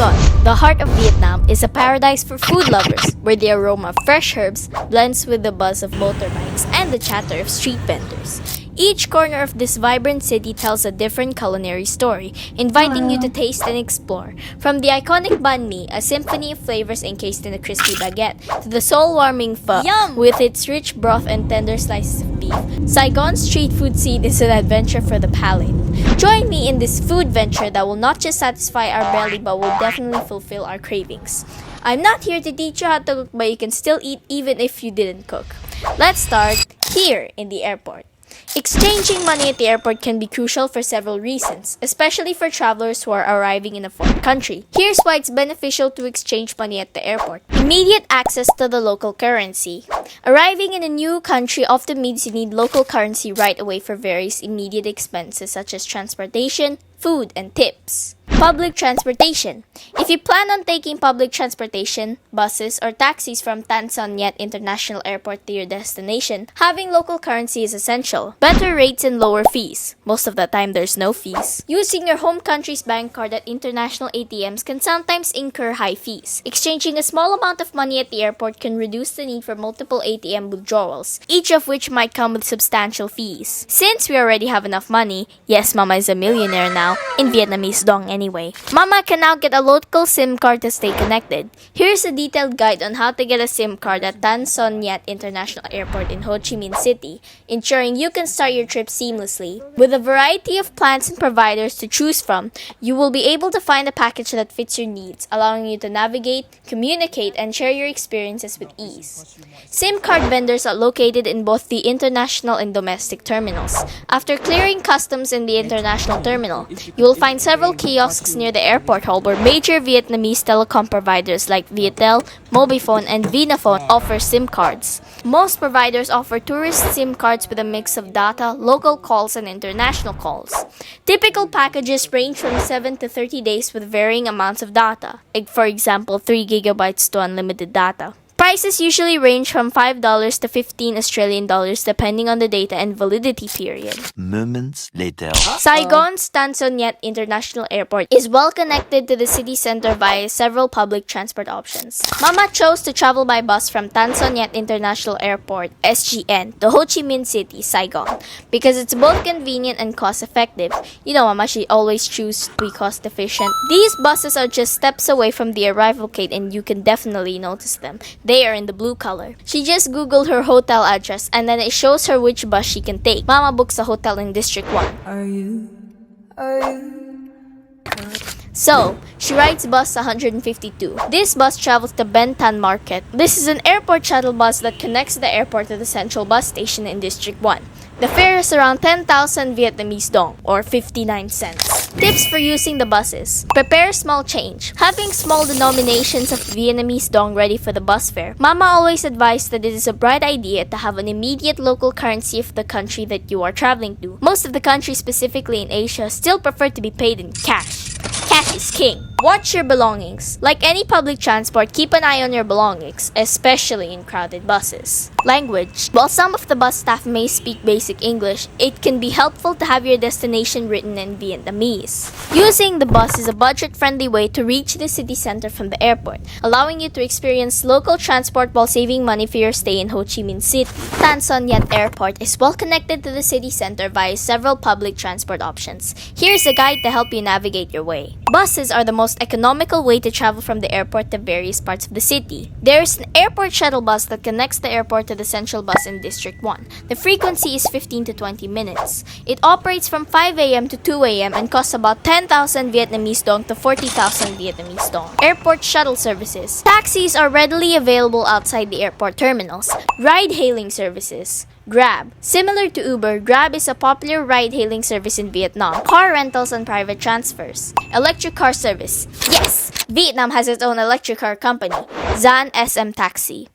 Saigon, the heart of Vietnam, is a paradise for food lovers where the aroma of fresh herbs blends with the buzz of motorbikes and the chatter of street vendors. Each corner of this vibrant city tells a different culinary story, inviting you to taste and explore. From the iconic banh mi, a symphony of flavors encased in a crispy baguette, to the soul-warming pho with its rich broth and tender slices of beef, Saigon's street food scene is an adventure for the palate. Join me in this food venture that will not just satisfy our belly but will definitely fulfill our cravings. I'm not here to teach you how to cook, but you can still eat even if you didn't cook. Let's start here in the airport. Exchanging money at the airport can be crucial for several reasons, especially for travelers who are arriving in a foreign country. Here's why it's beneficial to exchange money at the airport. Immediate access to the local currency. Arriving in a new country often means you need local currency right away for various immediate expenses such as transportation, food, and tips. Public transportation. If you plan on taking public transportation, buses, or taxis from Tan Son Nhat International Airport to your destination, having local currency is essential. Better rates and lower fees. Most of the time, there's no fees. Using your home country's bank card at international ATMs can sometimes incur high fees. Exchanging a small amount of money at the airport can reduce the need for multiple ATM withdrawals, each of which might come with substantial fees. Since we already have enough money, yes, Mama is a millionaire now, in Vietnamese dong anyway. Mama can now get a local SIM card to stay connected. Here's a detailed guide on how to get a SIM card at Tan Son Nhat International Airport in Ho Chi Minh City, ensuring you can start your trip seamlessly. With a variety of plans and providers to choose from, you will be able to find a package that fits your needs, allowing you to navigate, communicate, and share your experiences with ease. SIM card vendors are located in both the international and domestic terminals. After clearing customs in the international terminal, you will find several kiosks near the airport hall where major Vietnamese telecom providers like Viettel, Mobifone, and Vinaphone offer SIM cards. Most providers offer tourist SIM cards with a mix of data, local calls, and international calls. Typical packages range from 7 to 30 days with varying amounts of data, like for example 3 gigabytes to unlimited data. Prices usually range from $5 to 15 Australian dollars depending on the data and validity period. Moments later. Saigon's Tan Son Nhat International Airport is well connected to the city center via several public transport options. Mama chose to travel by bus from Tan Son Nhat International Airport, SGN, to Ho Chi Minh City, Saigon, because it's both convenient and cost-effective. You know, Mama, she always chooses to be cost-efficient. These buses are just steps away from the arrival gate and you can definitely notice them. They are in the blue color. She just googled her hotel address and then it shows her which bus she can take. Mama books a hotel in District 1. So, she rides bus 152. This bus travels to Ben Thanh Market. This is an airport shuttle bus that connects the airport to the central bus station in District 1. The fare is around 10,000 Vietnamese dong, or 59 cents. Tips for using the buses. Prepare small change. Having small denominations of Vietnamese dong ready for the bus fare. Mama always advised that it is a bright idea to have an immediate local currency of the country that you are traveling to. Most of the countries, specifically in Asia, still prefer to be paid in cash. Cash is king. Watch your belongings. Like any public transport, keep an eye on your belongings, especially in crowded buses. Language. While some of the bus staff may speak basic English, it can be helpful to have your destination written in Vietnamese. Using the bus is a budget-friendly way to reach the city center from the airport, allowing you to experience local transport while saving money for your stay in Ho Chi Minh City. Tan Son Nhat Airport is well connected to the city center via several public transport options. Here's a guide to help you navigate your way. Buses are the most economical way to travel from the airport to various parts of the city. There is an airport shuttle bus that connects the airport to the central bus in District 1. The frequency is 15 to 20 minutes. It operates from 5 a.m. to 2 a.m. and costs about 10,000 Vietnamese dong to 40,000 Vietnamese dong. Airport shuttle services. Taxis are readily available outside the airport terminals. Ride-hailing services. Grab. Similar to Uber, Grab is a popular ride-hailing service in Vietnam. Car rentals and private transfers. Electric car service. Yes! Vietnam has its own electric car company, Zan SM Taxi.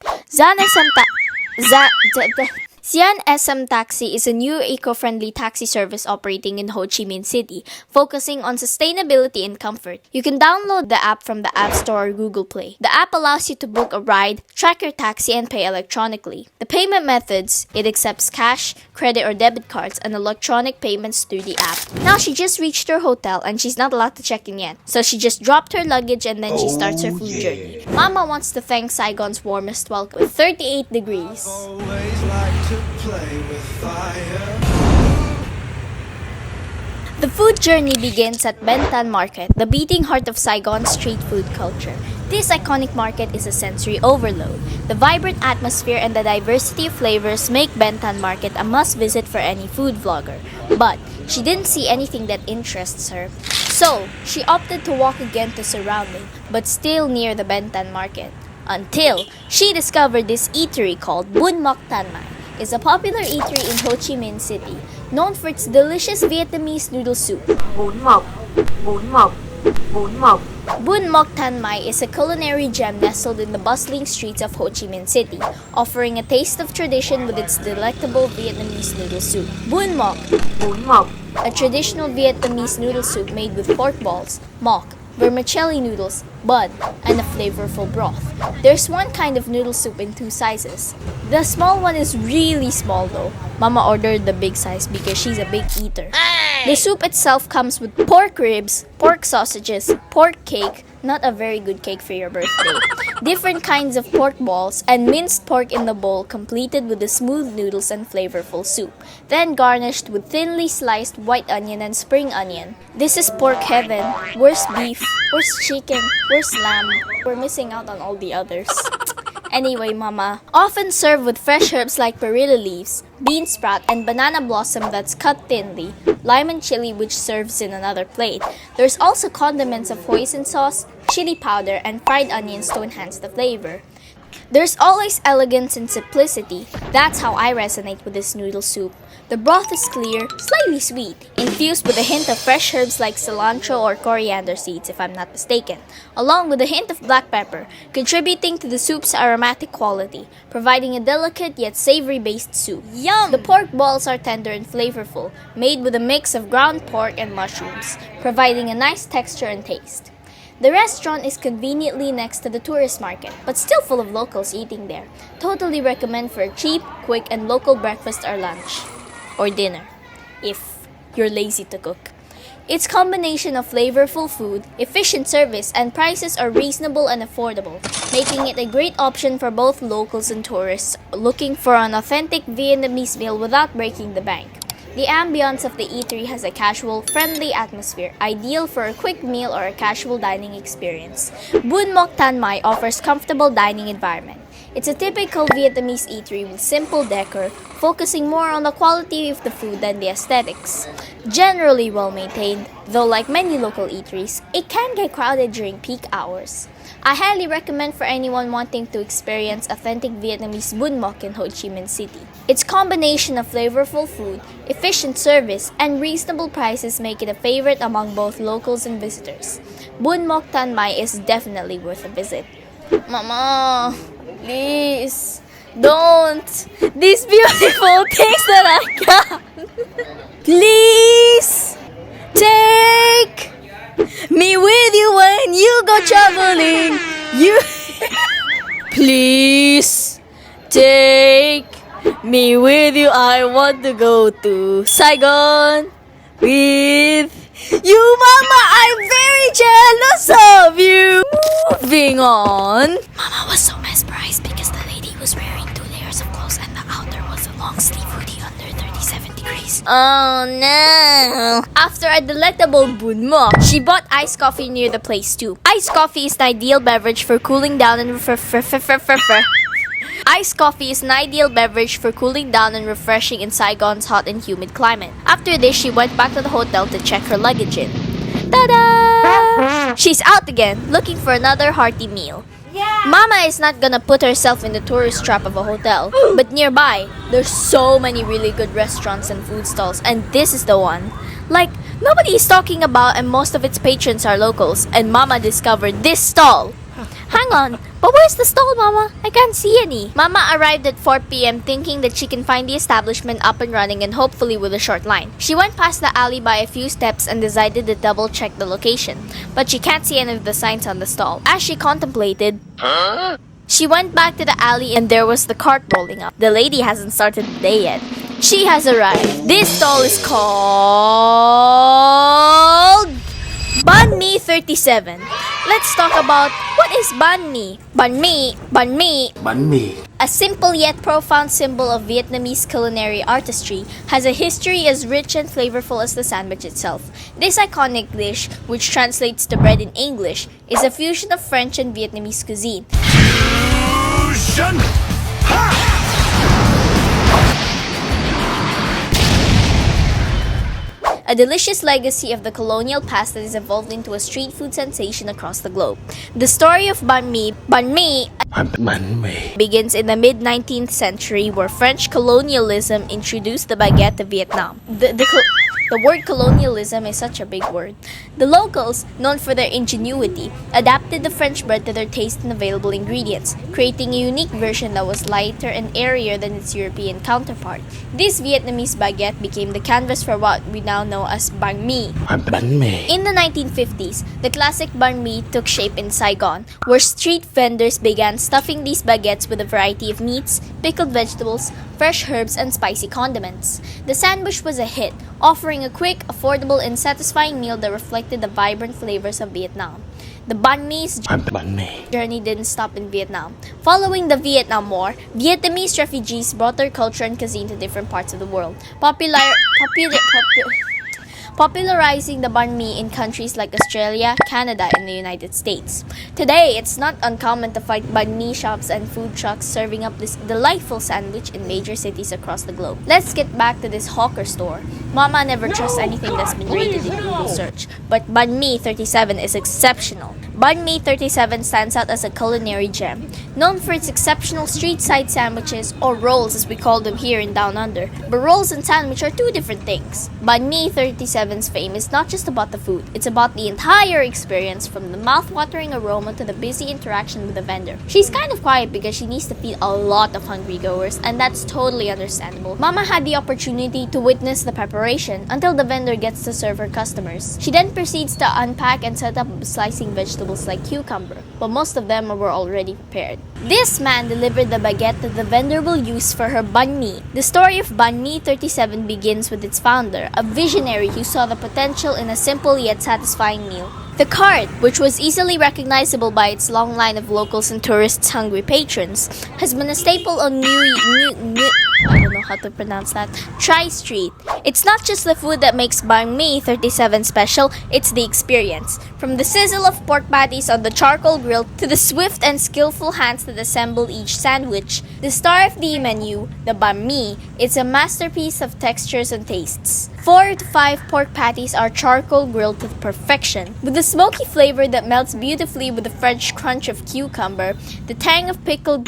Sian SM Taxi is a new eco-friendly taxi service operating in Ho Chi Minh City, focusing on sustainability and comfort. You can download the app from the App Store or Google Play. The app allows you to book a ride, track your taxi, and pay electronically. The payment methods, it accepts cash, credit or debit cards, and electronic payments through the app. Now she just reached her hotel and she's not allowed to check in yet, so she just dropped her luggage and then she starts her food journey. Mama wants to thank Saigon's warmest welcome with 38 degrees. The food journey begins at Ben Thanh Market, the beating heart of Saigon's street food culture. This iconic market is a sensory overload. The vibrant atmosphere and the diversity of flavors make Ben Thanh Market a must-visit for any food vlogger. But she didn't see anything that interests her. So, she opted to walk again to surrounding, but still near the Ben Thanh Market. Until she discovered this eatery called Bun Mok Tan Mai. Is a popular eatery in Ho Chi Minh City, known for its delicious Vietnamese noodle soup. Bún mọc, bún mọc, bún mọc. Bun Mok Tan Mai is a culinary gem nestled in the bustling streets of Ho Chi Minh City, offering a taste of tradition with its delectable Vietnamese noodle soup. Bun Mok, Bún mọc, a traditional Vietnamese noodle soup made with pork balls, mok, vermicelli noodles, bun, and a flavorful broth. There's one kind of noodle soup in two sizes. The small one is really small though. Mama ordered the big size because she's a big eater. The soup itself comes with pork ribs, pork sausages, pork cake, not a very good cake for your birthday, different kinds of pork balls, and minced pork in the bowl completed with the smooth noodles and flavorful soup, then garnished with thinly sliced white onion and spring onion. This is pork heaven. Where's beef? Where's chicken? Where's lamb? We're missing out on all the others. Anyway, mama, often served with fresh herbs like perilla leaves, bean sprout, and banana blossom that's cut thinly, lime and chili which serves in another plate. There's also condiments of hoisin sauce, chili powder, and fried onions to enhance the flavor. There's always elegance and simplicity. That's how I resonate with this noodle soup. The broth is clear, slightly sweet, infused with a hint of fresh herbs like cilantro or coriander seeds if I'm not mistaken, along with a hint of black pepper, contributing to the soup's aromatic quality, providing a delicate yet savory-based soup. Yum! The pork balls are tender and flavorful, made with a mix of ground pork and mushrooms, providing a nice texture and taste. The restaurant is conveniently next to the tourist market, but still full of locals eating there. Totally recommend for a cheap, quick, and local breakfast or lunch. Or dinner, if you're lazy to cook. Its combination of flavorful food, efficient service, and prices are reasonable and affordable, making it a great option for both locals and tourists looking for an authentic Vietnamese meal without breaking the bank. The ambience of the eatery has a casual, friendly atmosphere, ideal for a quick meal or a casual dining experience. Bun Mok Tan Mai offers comfortable dining environment. It's a typical Vietnamese eatery with simple decor, focusing more on the quality of the food than the aesthetics. Generally well maintained, though like many local eateries, it can get crowded during peak hours. I highly recommend for anyone wanting to experience authentic Vietnamese bun mok in Ho Chi Minh City. Its combination of flavorful food, efficient service, and reasonable prices make it a favorite among both locals and visitors. Bun Mok Tan Mai is definitely worth a visit. Mama, please, don't. These beautiful things that I got. Please, take me with you when you go traveling. You please take me with you. I want to go to Saigon with you, Mama. I'm very jealous of you. Moving on. Mama was so mesmerized because the lady was wearing 2 layers of clothes and the outer was a long sleeve hoodie under 37 degrees. Oh no! After a delectable bun mok, she bought iced coffee near the place too. Iced coffee is an ideal beverage for cooling down and Iced coffee is an ideal beverage for cooling down and refreshing in Saigon's hot and humid climate. After this, she went back to the hotel to check her luggage in. Ta-da! She's out again, looking for another hearty meal. Mama is not gonna put herself in the tourist trap of a hotel, but nearby, there's so many really good restaurants and food stalls, and this is the one. Like, nobody is talking about and most of its patrons are locals, and Mama discovered this stall. Hang on, but where's the stall, Mama? I can't see any. Mama arrived at 4 p.m. thinking that she can find the establishment up and running and hopefully with a short line. She went past the alley by a few steps and decided to double check the location, but she can't see any of the signs on the stall. As she contemplated, she went back to the alley and there was the cart rolling up. The lady hasn't started the day yet. She has arrived. This stall is called Banh Mi 37. Let's talk about what is banh mi. Banh mi. A simple yet profound symbol of Vietnamese culinary artistry, has a history as rich and flavorful as the sandwich itself. This iconic dish, which translates to bread in English, is a fusion of French and Vietnamese cuisine. Fusion! A delicious legacy of the colonial past that has evolved into a street food sensation across the globe. The story of banh mi begins in the mid-19th century where French colonialism introduced the baguette to Vietnam. The word colonialism is such a big word. The locals, known for their ingenuity, adapted the French bread to their taste and available ingredients, creating a unique version that was lighter and airier than its European counterpart. This Vietnamese baguette became the canvas for what we now know as banh mi. In the 1950s, the classic banh mi took shape in Saigon, where street vendors began stuffing these baguettes with a variety of meats, pickled vegetables, fresh herbs, and spicy condiments. The sandwich was a hit, offering a quick, affordable, and satisfying meal that reflected the vibrant flavors of Vietnam. The banh mi's journey didn't stop in Vietnam. Following the Vietnam War, Vietnamese refugees brought their culture and cuisine to different parts of the world, popularizing the banh mi in countries like Australia, Canada, and the United States. Today, it's not uncommon to find banh mi shops and food trucks serving up this delightful sandwich in major cities across the globe. Let's get back to this hawker store. Mama never trusts anything that's been rated in Google search, but Banh Mi 37 is exceptional. Banh Mi 37 stands out as a culinary gem, known for its exceptional street-side sandwiches, or rolls as we call them here in Down Under. But rolls and sandwich are two different things. Banh Mi 37's fame is not just about the food, it's about the entire experience, from the mouth-watering aroma to the busy interaction with the vendor. She's kind of quiet because she needs to feed a lot of hungry goers, and that's totally understandable. Mama had the opportunity to witness the preparation until the vendor gets to serve her customers. She then proceeds to unpack and set up slicing vegetables like cucumber, but most of them were already prepared. This man delivered the baguette that the vendor will use for her banh mi. The story of Banh Mi 37 begins with its founder, a visionary who saw the potential in a simple yet satisfying meal. The cart, which was easily recognizable by its long line of locals and tourists' hungry patrons, has been a staple on I don't know how to pronounce that, Tri Street. It's not just the food that makes Banh Mi 37 special, it's the experience. From the sizzle of pork patties on the charcoal grill to the swift and skillful hands that assemble each sandwich, the star of the menu, the Banh Mi, is a masterpiece of textures and tastes. 4 to 5 pork patties are charcoal grilled to perfection, with a smoky flavor that melts beautifully with the French crunch of cucumber, the tang of pickled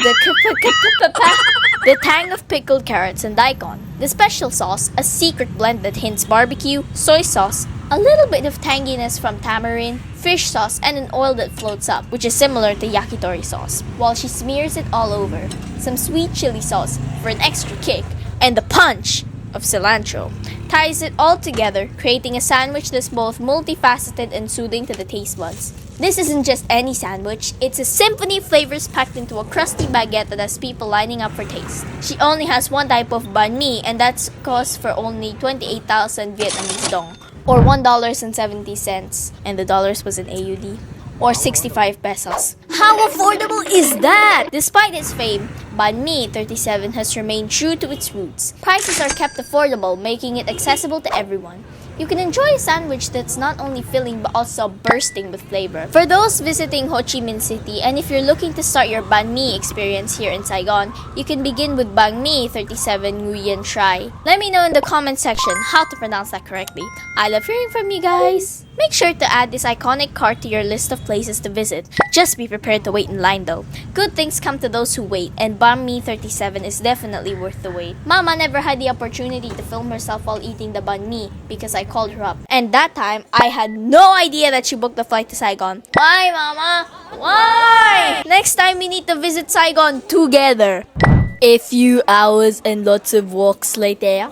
carrots and daikon. The special sauce, a secret blend that hints barbecue, soy sauce, a little bit of tanginess from tamarind, fish sauce, and an oil that floats up, which is similar to yakitori sauce, while she smears it all over. Some sweet chili sauce for an extra kick, and the punch of cilantro ties it all together, creating a sandwich that's both multifaceted and soothing to the taste buds. This isn't just any sandwich, it's a symphony of flavors packed into a crusty baguette that has people lining up for taste. She only has one type of banh mi, and that's cost for only 28,000 Vietnamese dong, or $1.70, and the dollars was in AUD, or 65 pesos. How affordable is that? Despite its fame, Banh Mi 37 has remained true to its roots. Prices are kept affordable, making it accessible to everyone. You can enjoy a sandwich that's not only filling but also bursting with flavor. For those visiting Ho Chi Minh City, and if you're looking to start your banh mi experience here in Saigon, you can begin with Banh Mi 37 Nguyen Trai. Let me know in the comment section how to pronounce that correctly. I love hearing from you guys. Make sure to add this iconic cart to your list of places to visit. Just be prepared to wait in line though. Good things come to those who wait, and Banh Mi 37 is definitely worth the wait. Mama never had the opportunity to film herself while eating the banh mi because I called her up. And that time, I had no idea that she booked the flight to Saigon. Why, Mama? Why? Next time, we need to visit Saigon together. A few hours and lots of walks later.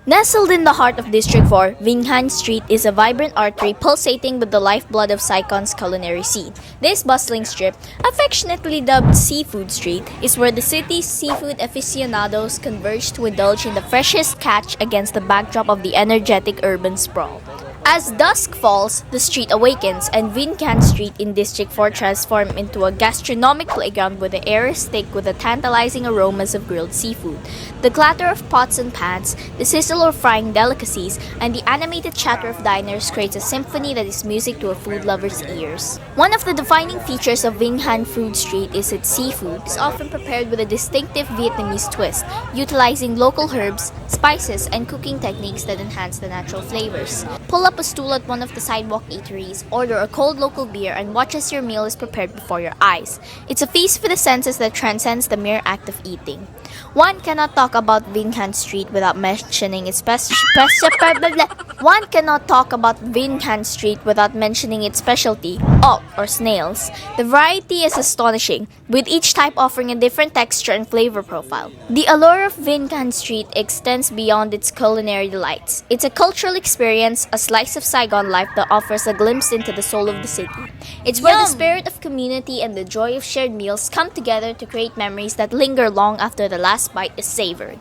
Nestled in the heart of District 4, Vinh Han Street is a vibrant artery pulsating with the lifeblood of Saigon's culinary scene. This bustling strip, affectionately dubbed Seafood Street, is where the city's seafood aficionados converge to indulge in the freshest catch against the backdrop of the energetic urban sprawl. As dusk falls, the street awakens, and Vinh Han Street in District 4 transforms into a gastronomic playground where the air is thick with the tantalizing aromas of grilled seafood. The clatter of pots and pans, the sizzle of frying delicacies, and the animated chatter of diners creates a symphony that is music to a food lover's ears. One of the defining features of Vinh Han Food Street is its seafood. It's often prepared with a distinctive Vietnamese twist, utilizing local herbs, spices, and cooking techniques that enhance the natural flavors. Pull up a stool at one of the sidewalk eateries, order a cold local beer, and watch as your meal is prepared before your eyes. It's a feast for the senses that transcends the mere act of eating. One cannot talk about Vinh Han Street without mentioning its specialty, or snails. The variety is astonishing, with each type offering a different texture and flavor profile. The allure of Vinh Han Street extends beyond its culinary delights. It's a cultural experience, a slice of Saigon life that offers a glimpse into the soul of the city. It's where the spirit of community and the joy of shared meals come together to create memories that linger long after the last bite is savored.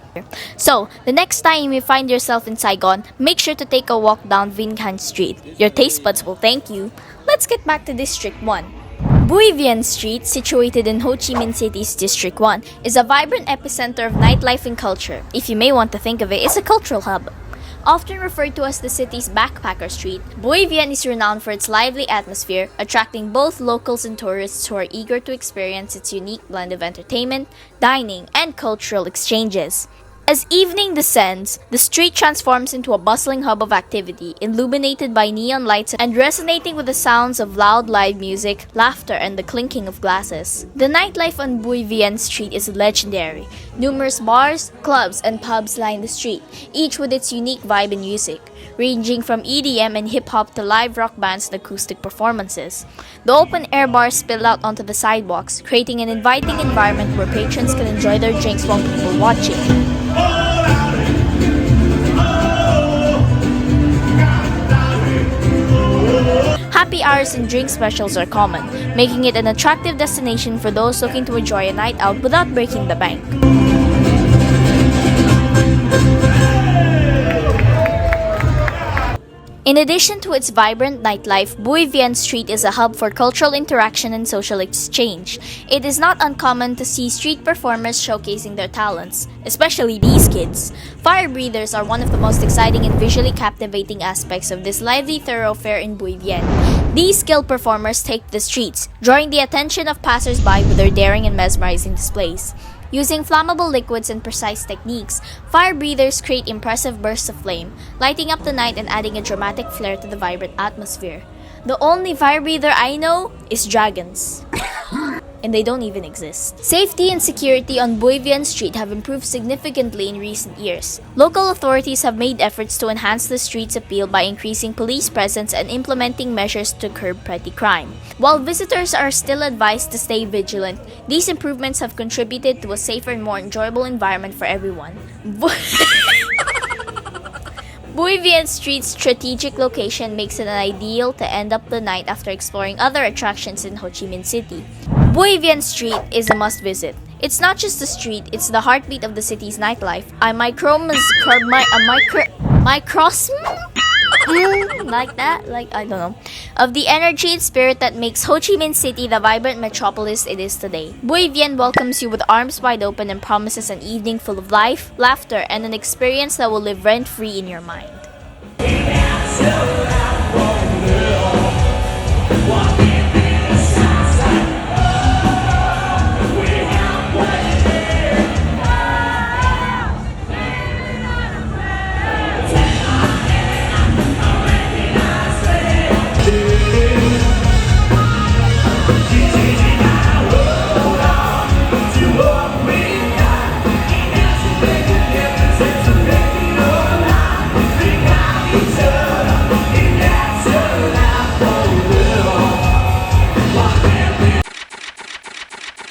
So, the next time you find yourself in Saigon, make sure to take a walk down Vinh Han Street. Your taste buds will thank you. Let's get back to District 1. Bui Vien Street, situated in Ho Chi Minh City's District 1, is a vibrant epicenter of nightlife and culture. If you may want to think of it, it's a cultural hub. Often referred to as the city's backpacker street, Bui Vien is renowned for its lively atmosphere, attracting both locals and tourists who are eager to experience its unique blend of entertainment, dining, and cultural exchanges. As evening descends, the street transforms into a bustling hub of activity, illuminated by neon lights and resonating with the sounds of loud live music, laughter, and the clinking of glasses. The nightlife on Bui Vien Street is legendary. Numerous bars, clubs, and pubs line the street, each with its unique vibe and music, ranging from EDM and hip-hop to live rock bands and acoustic performances. The open-air bars spill out onto the sidewalks, creating an inviting environment where patrons can enjoy their drinks while people watching. Happy hours and drink specials are common, making it an attractive destination for those looking to enjoy a night out without breaking the bank. In addition to its vibrant nightlife, Bui Vien Street is a hub for cultural interaction and social exchange. It is not uncommon to see street performers showcasing their talents, especially these kids. Fire breathers are one of the most exciting and visually captivating aspects of this lively thoroughfare in Bui Vien. These skilled performers take the streets, drawing the attention of passers-by with their daring and mesmerizing displays. Using flammable liquids and precise techniques, fire breathers create impressive bursts of flame, lighting up the night and adding a dramatic flair to the vibrant atmosphere. The only fire breather I know is dragons. And they don't even exist. Safety and security on Bui Vien Street have improved significantly in recent years. Local authorities have made efforts to enhance the street's appeal by increasing police presence and implementing measures to curb petty crime. While visitors are still advised to stay vigilant, these improvements have contributed to a safer and more enjoyable environment for everyone. Bui Vien Street's strategic location makes it ideal to end up the night after exploring other attractions in Ho Chi Minh City. Bui Vien Street is a must-visit. It's not just a street, it's the heartbeat of the city's nightlife. Of the energy and spirit that makes Ho Chi Minh City the vibrant metropolis it is today. Bui Vien welcomes you with arms wide open and promises an evening full of life, laughter, and an experience that will live rent-free in your mind. Each other.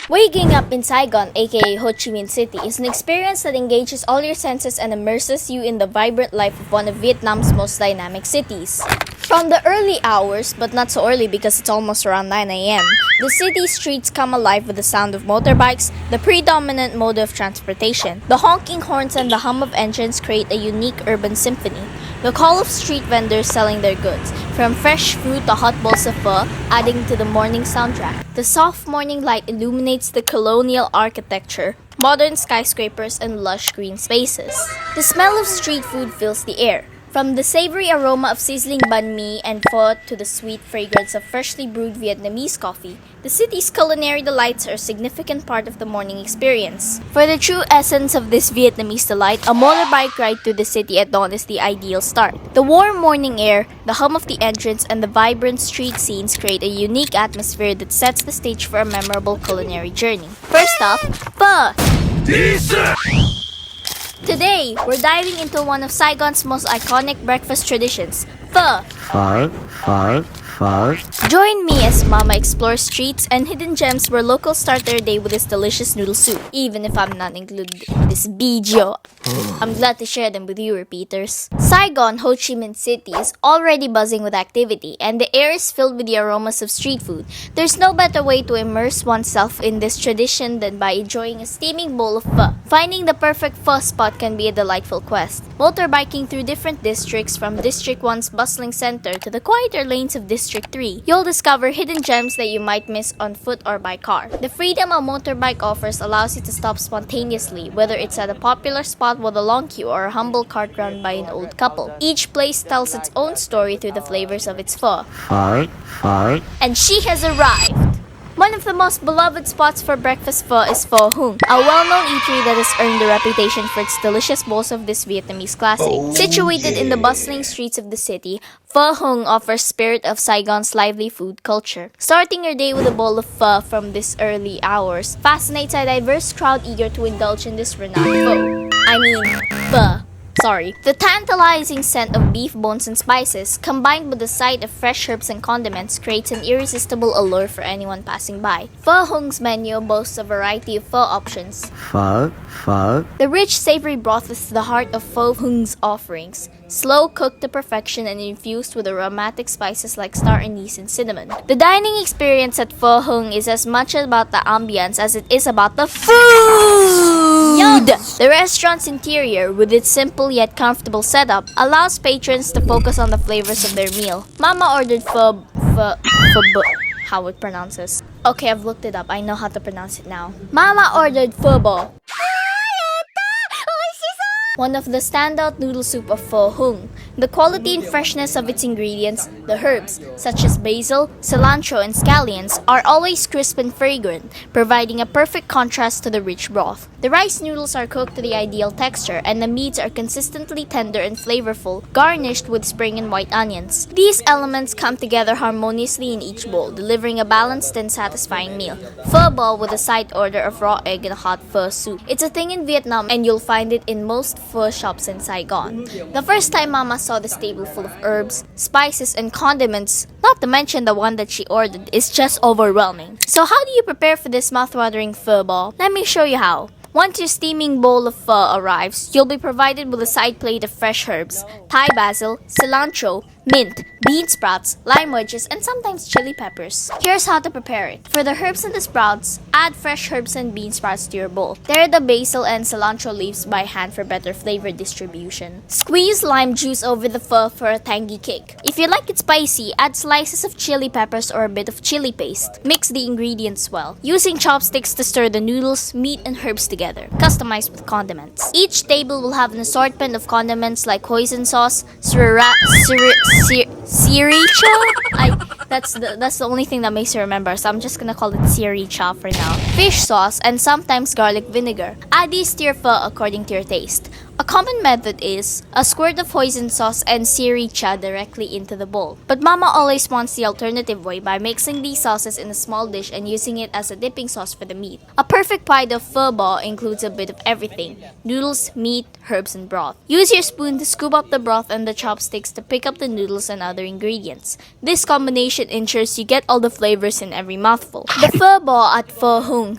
Waking up in Saigon, aka Ho Chi Minh City, is an experience that engages all your senses and immerses you in the vibrant life of one of Vietnam's most dynamic cities. From the early hours, but not so early because it's almost around 9 a.m., the city streets come alive with the sound of motorbikes, the predominant mode of transportation. The honking horns and the hum of engines create a unique urban symphony. The call of street vendors selling their goods, from fresh fruit to hot bowls of pho, adding to the morning soundtrack. The soft morning light illuminates the colonial architecture, modern skyscrapers, and lush green spaces. The smell of street food fills the air. From the savory aroma of sizzling banh mi and pho to the sweet fragrance of freshly brewed Vietnamese coffee, the city's culinary delights are a significant part of the morning experience. For the true essence of this Vietnamese delight, a motorbike ride through the city at dawn is the ideal start. The warm morning air, the hum of the entrance, and the vibrant street scenes create a unique atmosphere that sets the stage for a memorable culinary journey. First up, pho! Today, we're diving into one of Saigon's most iconic breakfast traditions, pho. Join me as Mama explores streets and hidden gems where locals start their day with this delicious noodle soup. Even if I'm not included in this video, I'm glad to share them with you, repeaters. Saigon, Ho Chi Minh City, is already buzzing with activity, and the air is filled with the aromas of street food. There's no better way to immerse oneself in this tradition than by enjoying a steaming bowl of pho. Finding the perfect pho spot can be a delightful quest. Motorbiking through different districts, from District 1's bustling center to the quieter lanes of District 3, you'll discover hidden gems that you might miss on foot or by car. The freedom a motorbike offers allows you to stop spontaneously, whether it's at a popular spot with a long queue or a humble cart run by an old couple. Each place tells its own story through the flavors of its pho. And she has arrived! One of the most beloved spots for breakfast pho is Pho Hung, a well-known eatery that has earned a reputation for its delicious bowls of this Vietnamese classic. Situated in the bustling streets of the city, Pho Hung offers spirit of Saigon's lively food culture. Starting your day with a bowl of pho from these early hours fascinates a diverse crowd eager to indulge in this renowned pho. The tantalizing scent of beef bones and spices, combined with the sight of fresh herbs and condiments, creates an irresistible allure for anyone passing by. Pho Hung's menu boasts a variety of pho options. The rich, savory broth is the heart of Pho Hung's offerings, slow cooked to perfection and infused with aromatic spices like star anise and cinnamon. The dining experience at Pho Hung is as much about the ambience as it is about the food! The restaurant's interior, with its simple yet comfortable setup, allows patrons to focus on the flavors of their meal. Mama ordered how it pronounces. Okay, I've looked it up. I know how to pronounce it now. Mama ordered pho bo, one of the standout noodle soup of Pho Hung. The quality and freshness of its ingredients, the herbs, such as basil, cilantro, and scallions, are always crisp and fragrant, providing a perfect contrast to the rich broth. The rice noodles are cooked to the ideal texture, and the meats are consistently tender and flavorful, garnished with spring and white onions. These elements come together harmoniously in each bowl, delivering a balanced and satisfying meal. Pho bo with a side order of raw egg and hot pho soup. It's a thing in Vietnam, and you'll find it in most pho shops in Saigon. The first time Mama saw this table full of herbs, spices, and condiments, not to mention the one that she ordered, is just overwhelming. So how do you prepare for this mouth-watering pho ball? Let me show you how. Once your steaming bowl of pho arrives, you'll be provided with a side plate of fresh herbs, Thai basil, cilantro, mint, bean sprouts, lime wedges, and sometimes chili peppers. Here's how to prepare it. For the herbs and the sprouts, add fresh herbs and bean sprouts to your bowl. Tear the basil and cilantro leaves by hand for better flavor distribution. Squeeze lime juice over the pho for a tangy kick. If you like it spicy, add slices of chili peppers or a bit of chili paste. Mix the ingredients well, using chopsticks to stir the noodles, meat, and herbs together, customized with condiments. Each table will have an assortment of condiments like hoisin sauce, sriracha. That's the only thing that makes you remember, so I'm just gonna call it sriracha for now. Fish sauce and sometimes garlic vinegar. Add these to your pho according to your taste. A common method is a squirt of hoisin sauce and sriracha directly into the bowl. But Mama always wants the alternative way by mixing these sauces in a small dish and using it as a dipping sauce for the meat. A perfect pie of pho bo includes a bit of everything: noodles, meat, herbs, and broth. Use your spoon to scoop up the broth and the chopsticks to pick up the noodles and other ingredients. This combination ensures you get all the flavors in every mouthful. The pho bo at Pho Hung,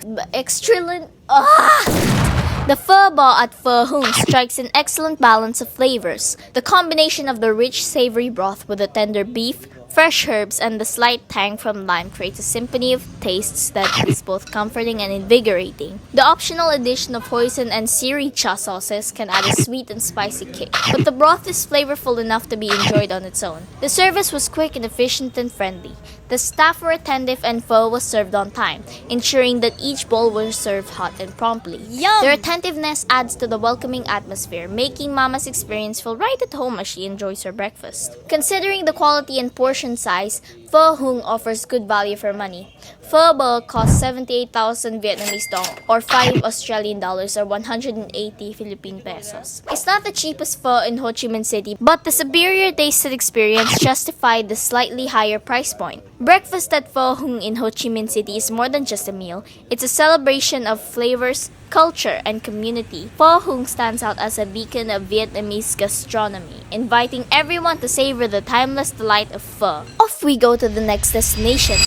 The pho bo at Pho Hung strikes an excellent balance of flavors. The combination of the rich, savory broth with the tender beef, fresh herbs, and the slight tang from lime creates a symphony of tastes that is both comforting and invigorating. The optional addition of hoisin and sriracha sauces can add a sweet and spicy kick, but the broth is flavorful enough to be enjoyed on its own. The service was quick and efficient and friendly. The staff were attentive and pho was served on time, ensuring that each bowl was served hot and promptly. Yum! Their attentiveness adds to the welcoming atmosphere, making Mama's experience feel right at home as she enjoys her breakfast. Considering the quality and portion size, Pho Hung offers good value for money. Pho bo costs 78,000 Vietnamese dong or 5 Australian dollars or 180 Philippine pesos. It's not the cheapest pho in Ho Chi Minh City, but the superior taste and experience justified the slightly higher price point. Breakfast at Pho Hung in Ho Chi Minh City is more than just a meal. It's a celebration of flavors, culture, and community. Pho Hung stands out as a beacon of Vietnamese gastronomy, inviting everyone to savor the timeless delight of pho. Off we go to the next destination.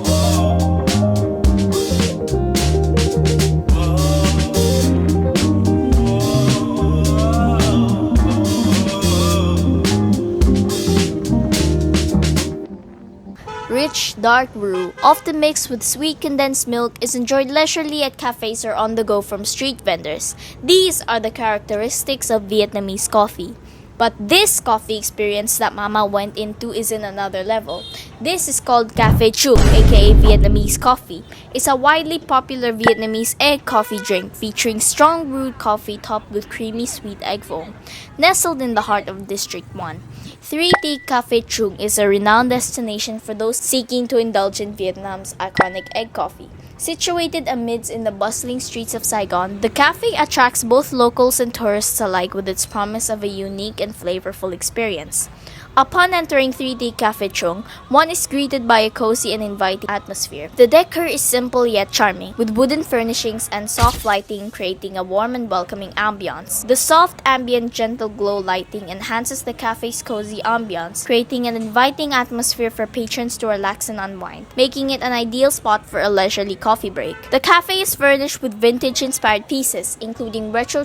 Rich, dark brew, often mixed with sweet condensed milk, is enjoyed leisurely at cafes or on the go from street vendors. These are the characteristics of Vietnamese coffee. But this coffee experience that Mama went into is in another level. This is called Café Chung, aka Vietnamese coffee. It's a widely popular Vietnamese egg coffee drink featuring strong brewed coffee topped with creamy sweet egg foam. Nestled in the heart of District 1, 3T Café Chung is a renowned destination for those seeking to indulge in Vietnam's iconic egg coffee. Situated amidst in the bustling streets of Saigon, the cafe attracts both locals and tourists alike with its promise of a unique and flavorful experience. Upon entering 3D Café Chung, one is greeted by a cozy and inviting atmosphere. The decor is simple yet charming, with wooden furnishings and soft lighting creating a warm and welcoming ambiance. The soft ambient gentle glow lighting enhances the cafe's cozy ambiance, creating an inviting atmosphere for patrons to relax and unwind, making it an ideal spot for a leisurely coffee break. The cafe is furnished with vintage-inspired pieces, including retro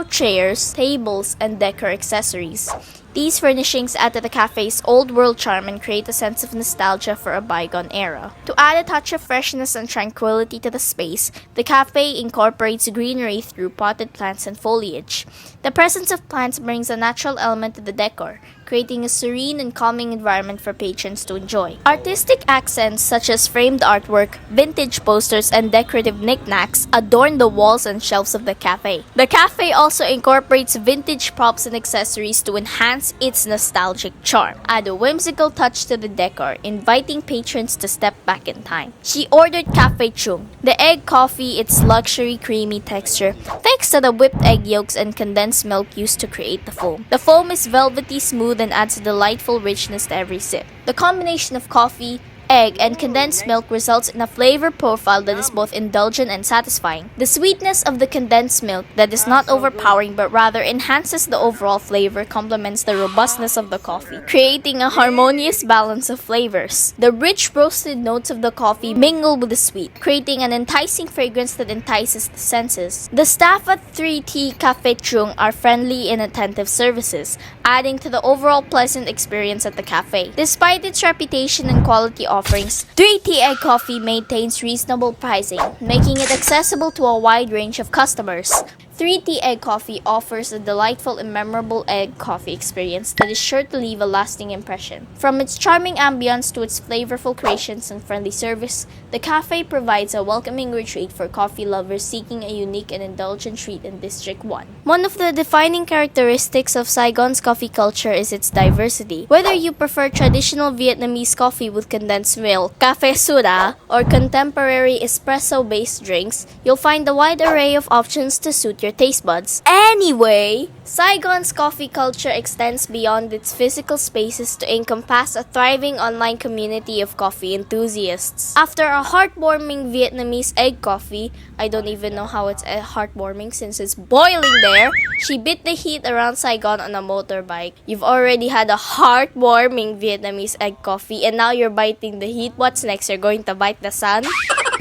chairs, tables, and decor accessories. These furnishings add to the cafe's old-world charm and create a sense of nostalgia for a bygone era. To add a touch of freshness and tranquility to the space, the cafe incorporates greenery through potted plants and foliage. The presence of plants brings a natural element to the decor, creating a serene and calming environment for patrons to enjoy. Artistic accents such as framed artwork, vintage posters, and decorative knickknacks adorn the walls and shelves of the cafe. The cafe also incorporates vintage props and accessories to enhance its nostalgic charm. Add a whimsical touch to the decor, inviting patrons to step back in time. She ordered Café Chung, the egg coffee, its luxury creamy texture, thanks to the whipped egg yolks and condensed milk used to create the foam. The foam is velvety smooth and adds a delightful richness to every sip. The combination of coffee, egg, and condensed milk results in a flavor profile that is both indulgent and satisfying. The sweetness of the condensed milk that is not overpowering but rather enhances the overall flavor complements the robustness of the coffee, creating a harmonious balance of flavors. The rich roasted notes of the coffee mingle with the sweet, creating an enticing fragrance that entices the senses. The staff at 3T Café Chung are friendly and attentive services, adding to the overall pleasant experience at the cafe. Despite its reputation and quality offerings, 3T Egg Coffee maintains reasonable pricing, making it accessible to a wide range of customers. 3T Egg Coffee offers a delightful and memorable egg coffee experience that is sure to leave a lasting impression. From its charming ambience to its flavorful creations and friendly service, the cafe provides a welcoming retreat for coffee lovers seeking a unique and indulgent treat in District 1. One of the defining characteristics of Saigon's coffee culture is its diversity. Whether you prefer traditional Vietnamese coffee with condensed milk, cafe soda, or contemporary espresso-based drinks, you'll find a wide array of options to suit your taste buds. Anyway, Saigon's coffee culture extends beyond its physical spaces to encompass a thriving online community of coffee enthusiasts. After a heartwarming Vietnamese egg coffee, I don't even know how it's heartwarming since it's boiling there, she beat the heat around Saigon on a motorbike. You've already had a heartwarming Vietnamese egg coffee and now you're biting the heat. What's next? You're going to bite the sun?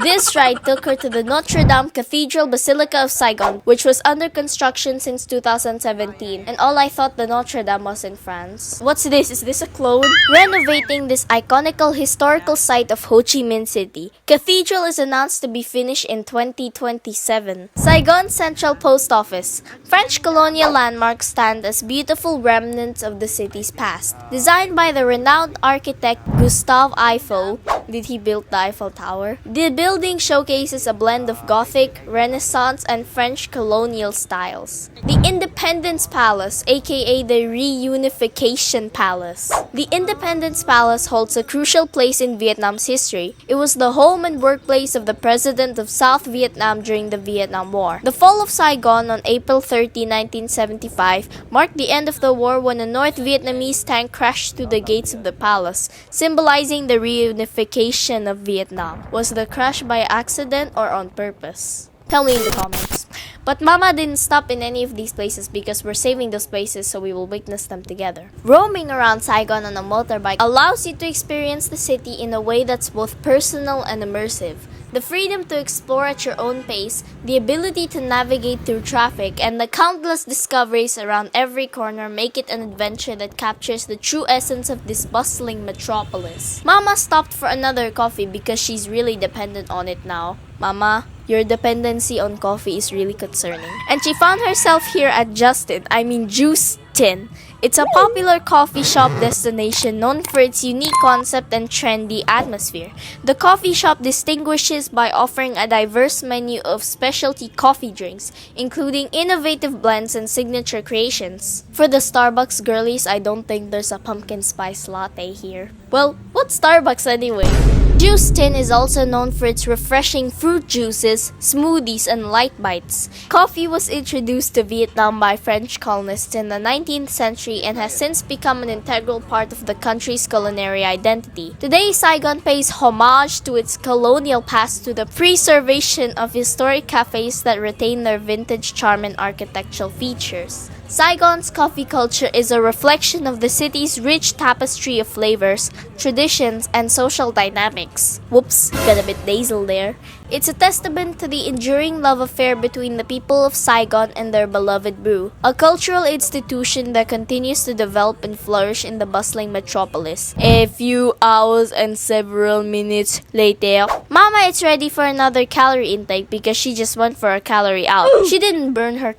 This ride took her to the Notre Dame Cathedral Basilica of Saigon, which was under construction since 2017. And all I thought the Notre Dame was in France. What's this? Is this a clone? Renovating this iconical historical site of Ho Chi Minh City, Cathedral is announced to be finished in 2027. Saigon Central Post Office. French colonial landmarks stand as beautiful remnants of the city's past. Designed by the renowned architect Gustave Eiffel, did he build the Eiffel Tower? The building showcases a blend of Gothic, Renaissance, and French colonial styles. The Independence Palace, aka the Reunification Palace. The Independence Palace holds a crucial place in Vietnam's history. It was the home and workplace of the President of South Vietnam during the Vietnam War. The fall of Saigon on April 30, 1975 marked the end of the war when a North Vietnamese tank crashed through the gates of the palace, symbolizing the reunification of Vietnam. Was the crash by accident or on purpose? Tell me in the comments. But Mama didn't stop in any of these places because we're saving those places so we will witness them together. Roaming around Saigon on a motorbike allows you to experience the city in a way that's both personal and immersive. The freedom to explore at your own pace, the ability to navigate through traffic, and the countless discoveries around every corner make it an adventure that captures the true essence of this bustling metropolis. Mama stopped for another coffee because she's really dependent on it now. Mama, your dependency on coffee is really concerning. And she found herself here at Juice Tin. It's a popular coffee shop destination known for its unique concept and trendy atmosphere. The coffee shop distinguishes by offering a diverse menu of specialty coffee drinks, including innovative blends and signature creations. For the Starbucks girlies, I don't think there's a pumpkin spice latte here. Well, what's Starbucks anyway? Juice Tin is also known for its refreshing fruit juices, smoothies, and light bites. Coffee was introduced to Vietnam by French colonists in the 19th century and has since become an integral part of the country's culinary identity. Today, Saigon pays homage to its colonial past through the preservation of historic cafes that retain their vintage charm and architectural features. Saigon's coffee culture is a reflection of the city's rich tapestry of flavors, traditions, and social dynamics. Whoops, got a bit nasal there. It's a testament to the enduring love affair between the people of Saigon and their beloved brew, a cultural institution that continues to develop and flourish in the bustling metropolis. A few hours and several minutes later, Mama is ready for another calorie intake because she just went for a calorie out. She didn't burn her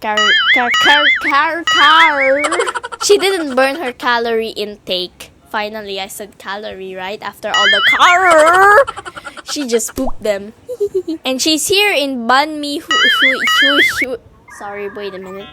She didn't burn her calorie intake. Finally, I said calorie, right? After all the she just pooped them. And she's here in Banh Mi Sorry, wait a minute.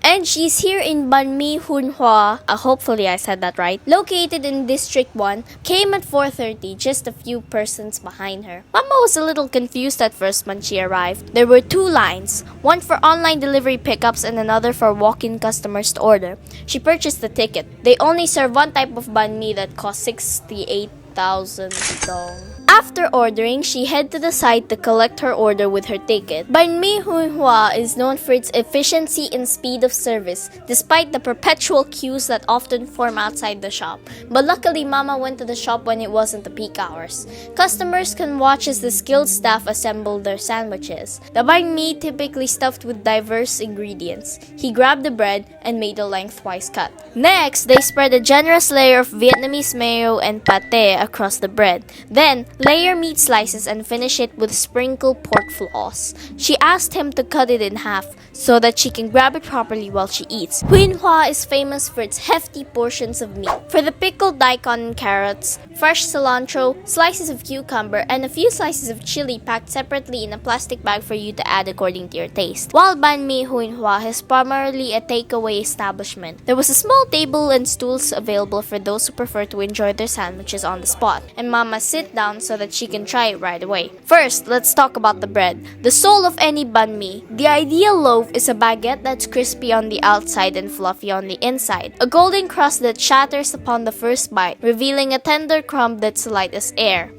And she's here in Banh Mi Hun Hoa. Hopefully I said that right. Located in District 1, came at 4:30, just a few persons behind her. Mama was a little confused at first when she arrived. There were two lines, one for online delivery pickups and another for walk-in customers to order. She purchased the ticket. They only serve one type of banh mi that costs 68,000 dong. After ordering, she head to the site to collect her order with her ticket. Banh Mi Hun Hoa is known for its efficiency and speed of service, despite the perpetual queues that often form outside the shop. But luckily, Mama went to the shop when it wasn't the peak hours. Customers can watch as the skilled staff assemble their sandwiches. The banh mi typically stuffed with diverse ingredients. He grabbed the bread and made a lengthwise cut. Next, they spread a generous layer of Vietnamese mayo and pate, a across the bread. Then, layer meat slices and finish it with sprinkled pork floss. She asked him to cut it in half so that she can grab it properly while she eats. Huyen Hoa is famous for its hefty portions of meat. For the pickled daikon and carrots, fresh cilantro, slices of cucumber, and a few slices of chili packed separately in a plastic bag for you to add according to your taste. While Banh Mi Huyen Hoa is primarily a takeaway establishment, there was a small table and stools available for those who prefer to enjoy their sandwiches on the spot, and Mama sit down so that she can try it right away. First, let's talk about the bread. The soul of any banh mi. The ideal loaf is a baguette that's crispy on the outside and fluffy on the inside. A golden crust that shatters upon the first bite, revealing a tender crumb that's light as air.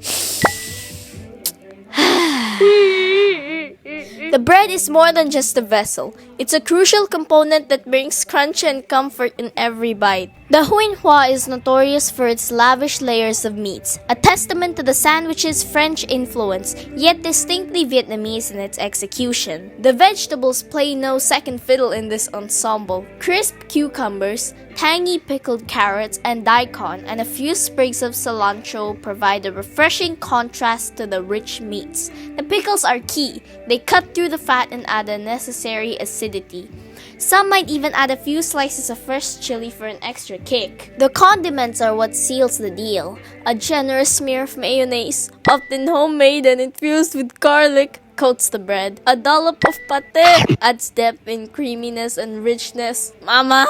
The bread is more than just a vessel. It's a crucial component that brings crunch and comfort in every bite. The Huyen Hoa is notorious for its lavish layers of meats, a testament to the sandwich's French influence, yet distinctly Vietnamese in its execution. The vegetables play no second fiddle in this ensemble. Crisp cucumbers, tangy pickled carrots and daikon, and a few sprigs of cilantro provide a refreshing contrast to the rich meats. The pickles are key. They cut through the fat and add a necessary acidity. Some might even add a few slices of fresh chili for an extra kick. The condiments are what seals the deal. A generous smear of mayonnaise, often homemade and infused with garlic, coats the bread. A dollop of pate adds depth in creaminess and richness. Mama,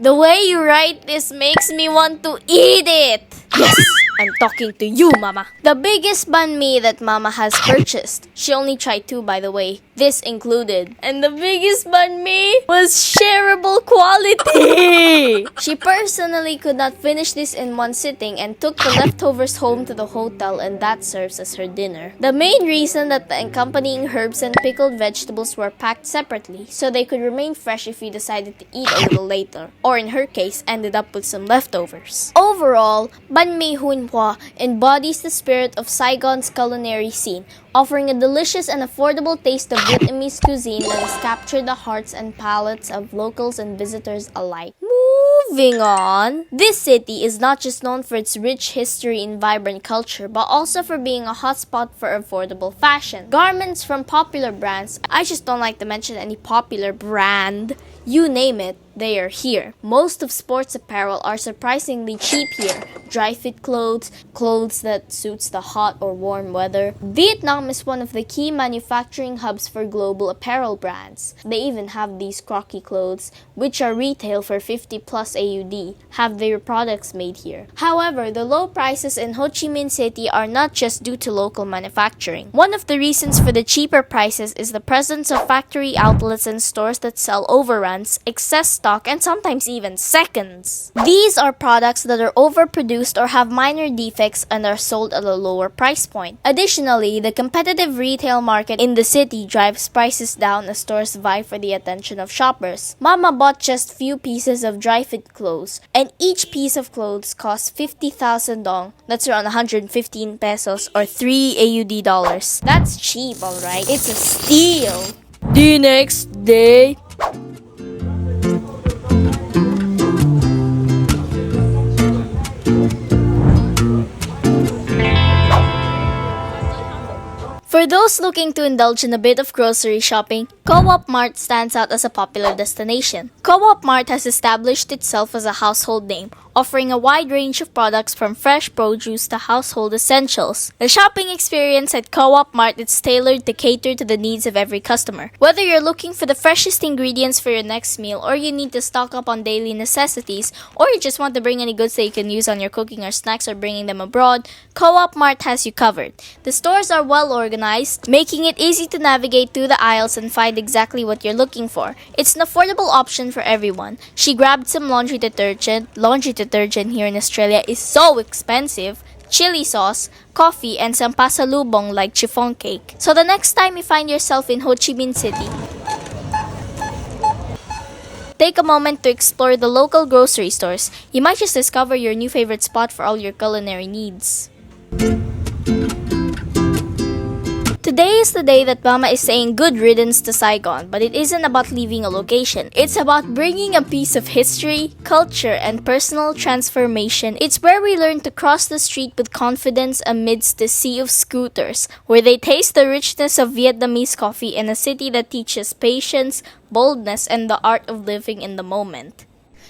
the way you write this makes me want to eat it! Yes! I'm talking to you, Mama. The biggest banh mi that Mama has purchased. She only tried 2, by the way. This included. And the biggest banh mi was shareable quality. She personally could not finish this in one sitting and took the leftovers home to the hotel, and that serves as her dinner. The main reason that the accompanying herbs and pickled vegetables were packed separately so they could remain fresh if you decided to eat a little later, or in her case, ended up with some leftovers. Overall, Banh Mi Huyen Hoa embodies the spirit of Saigon's culinary scene, offering a delicious and affordable taste of Vietnamese cuisine that has captured the hearts and palates of locals and visitors alike. Moving on, this city is not just known for its rich history and vibrant culture, but also for being a hotspot for affordable fashion. Garments from popular brands, I just don't like to mention any popular brand, you name it, they are here. Most of sports apparel are surprisingly cheap here. Dry fit clothes, clothes that suits the hot or warm weather. Vietnam is one of the key manufacturing hubs for global apparel brands. They even have these crocky clothes, which are retail for 50 plus AUD, have their products made here. However, the low prices in Ho Chi Minh City are not just due to local manufacturing. One of the reasons for the cheaper prices is the presence of factory outlets and stores that sell overruns, excess stock, and sometimes even seconds. These are products that are overproduced or have minor defects and are sold at a lower price point. Additionally, the competitive retail market in the city drives prices down as stores vie for the attention of shoppers. Mama bought just few pieces of dry fit clothes, and each piece of clothes cost 50,000 dong. That's around 115 pesos or 3 AUD dollars. That's cheap, alright? It's a steal. The next day, for those looking to indulge in a bit of grocery shopping, Co-op Mart stands out as a popular destination. Co-op Mart has established itself as a household name, offering a wide range of products from fresh produce to household essentials. The shopping experience at Co-op Mart is tailored to cater to the needs of every customer. Whether you're looking for the freshest ingredients for your next meal, or you need to stock up on daily necessities, or you just want to bring any goods that you can use on your cooking or snacks or bringing them abroad, Co-op Mart has you covered. The stores are well organized, making it easy to navigate through the aisles and find exactly what you're looking for. It's an affordable option for everyone. She grabbed some laundry detergent. Laundry detergent here in Australia is so expensive. Chili sauce, coffee, and some pasalubong like chiffon cake. So the next time you find yourself in Ho Chi Minh City, take a moment to explore the local grocery stores. You might just discover your new favorite spot for all your culinary needs. Today is the day that Mama is saying good riddance to Saigon, but it isn't about leaving a location. It's about bringing a piece of history, culture, and personal transformation. It's where we learn to cross the street with confidence amidst the sea of scooters, where they taste the richness of Vietnamese coffee in a city that teaches patience, boldness, and the art of living in the moment.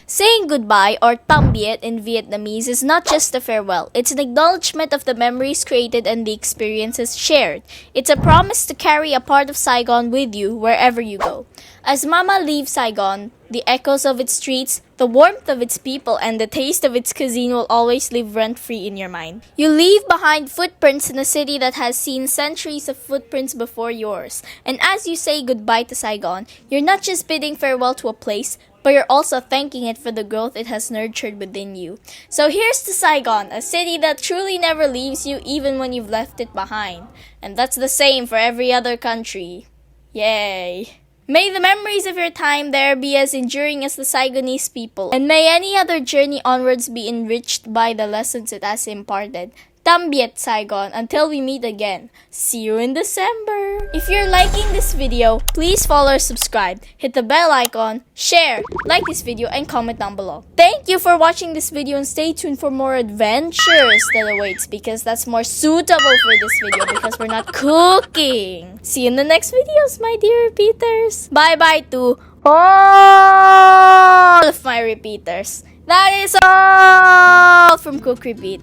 Saying goodbye, or tạm biệt in Vietnamese, is not just a farewell. It's an acknowledgement of the memories created and the experiences shared. It's a promise to carry a part of Saigon with you wherever you go. As Mama leaves Saigon, the echoes of its streets, the warmth of its people, and the taste of its cuisine will always live rent-free in your mind. You leave behind footprints in a city that has seen centuries of footprints before yours. And as you say goodbye to Saigon, you're not just bidding farewell to a place, but you're also thanking it for the growth it has nurtured within you. So here's to Saigon, a city that truly never leaves you even when you've left it behind. And that's the same for every other country. Yay! May the memories of your time there be as enduring as the Saigonese people, and may any other journey onwards be enriched by the lessons it has imparted. Tạm biệt Saigon, until we meet again. See you in December! If you're liking this video, please follow or subscribe, hit the bell icon, share, like this video, and comment down below. Thank you for watching this video, and stay tuned for more adventures that awaits, because that's more suitable for this video because we're not cooking. See you in the next videos, my dear repeaters. Bye-bye to all of my repeaters. That is all from Cook Repeat.